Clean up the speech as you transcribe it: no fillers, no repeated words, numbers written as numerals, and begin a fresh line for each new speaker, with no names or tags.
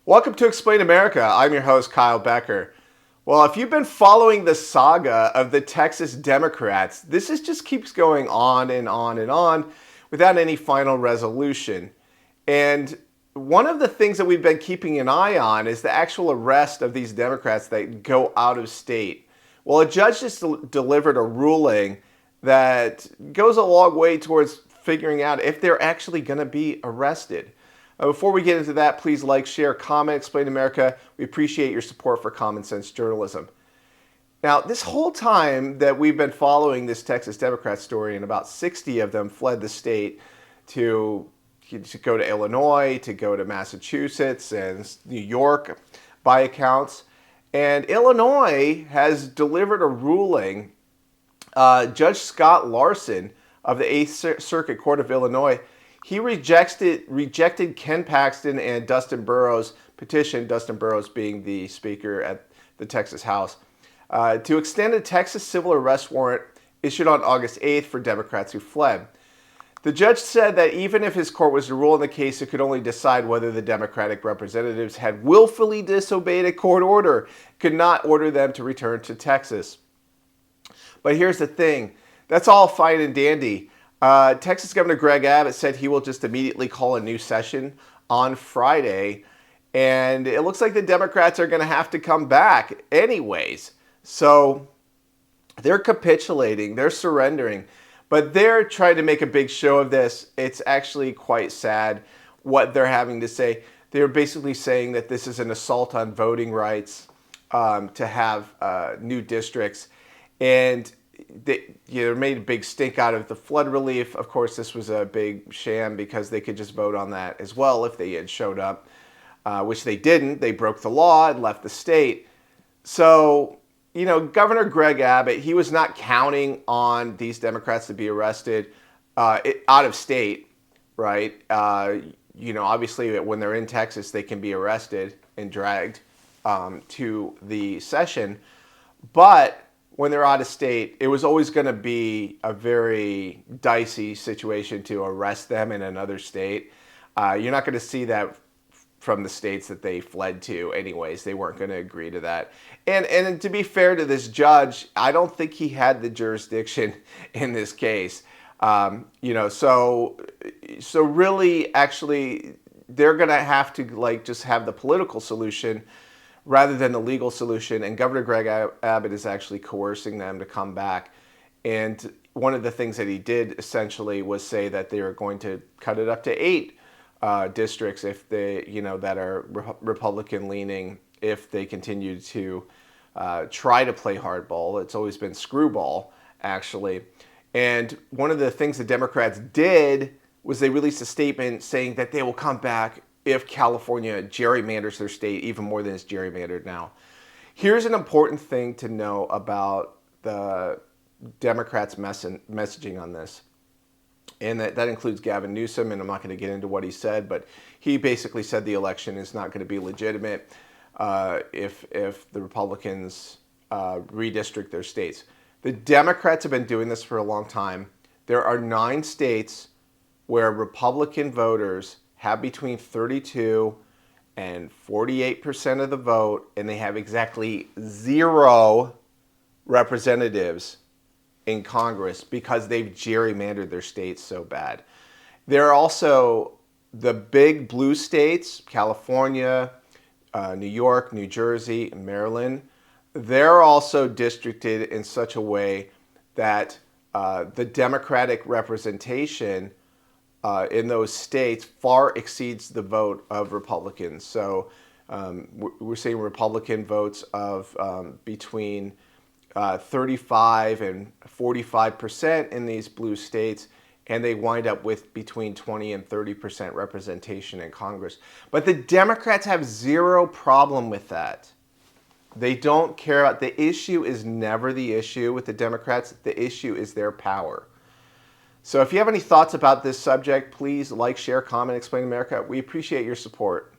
Welcome to Explain America. I'm your host, Kyle Becker. Well, if you've been following the saga of the Texas Democrats, just keeps going on and on and on without any final resolution. And one of the things that we've been keeping an eye on is the actual arrest of these Democrats that go out of state. Well, a judge just delivered a ruling that goes a long way towards figuring out if they're actually going to be arrested. Before we get into that, please like, share, comment, Explain America. We appreciate your support for common sense journalism. Now, this whole time that we've been following this Texas Democrat story, and about 60 of them fled the state to go to Illinois, to go to Massachusetts and New York by accounts. And Illinois has delivered a ruling. Judge Scott Larson of the 8th Circuit Court of Illinois, he rejected Ken Paxton and Dustin Burrows' petition, Dustin Burrows being the speaker at the Texas House, to extend a Texas civil arrest warrant issued on August 8th for Democrats who fled. The judge said that even if his court was to rule in the case, it could only decide whether the Democratic representatives had willfully disobeyed a court order, could not order them to return to Texas. But here's the thing, that's all fine and dandy. Texas Governor Greg Abbott said he will just immediately call a new session on Friday, and it looks like the Democrats are going to have to come back anyways. So they're capitulating, they're surrendering, but they're trying to make a big show of this. It's actually quite sad what they're having to say. They're basically saying that this is an assault on voting rights, to have new districts, and they made a big stink out of the flood relief. Of course, this was a big sham because they could just vote on that as well if they had showed up, which they didn't. They broke the law and left the state. So, Governor Greg Abbott, he was not counting on these Democrats to be arrested out of state, right? Obviously, when they're in Texas, they can be arrested and dragged to the session. But when they're out of state, it was always going to be a very dicey situation to arrest them in another state. You're not going to see that from the states that they fled to anyways. They weren't going to agree to that. And to be fair to this judge, I don't think he had the jurisdiction in this case. So really, actually, they're going to have to just have the political solution rather than the legal solution, and Governor Greg Abbott is actually coercing them to come back. And one of the things that he did essentially was say that they are going to cut it up to 8 districts if they, that are Republican leaning, if they continue to try to play hardball. It's always been screwball, actually. And one of the things the Democrats did was they released a statement saying that they will come back if California gerrymanders their state even more than it's gerrymandered now. Here's an important thing to know about the Democrats' messaging on this. And that includes Gavin Newsom, and I'm not going to get into what he said, but he basically said the election is not going to be legitimate if the Republicans redistrict their states. The Democrats have been doing this for a long time. There are 9 states where Republican voters have between 32 and 48% of the vote, and they have exactly 0 representatives in Congress because they've gerrymandered their states so bad. There are also the big blue states, California, New York, New Jersey, Maryland. They're also districted in such a way that the Democratic representation in those states far exceeds the vote of Republicans. So we're seeing Republican votes of between 35 and 45% in these blue states, and they wind up with between 20 and 30% representation in Congress. But the Democrats have 0 problem with that. They don't care. The issue is never the issue with the Democrats. The issue is their power. So if you have any thoughts about this subject, please like, share, comment, Explain America. We appreciate your support.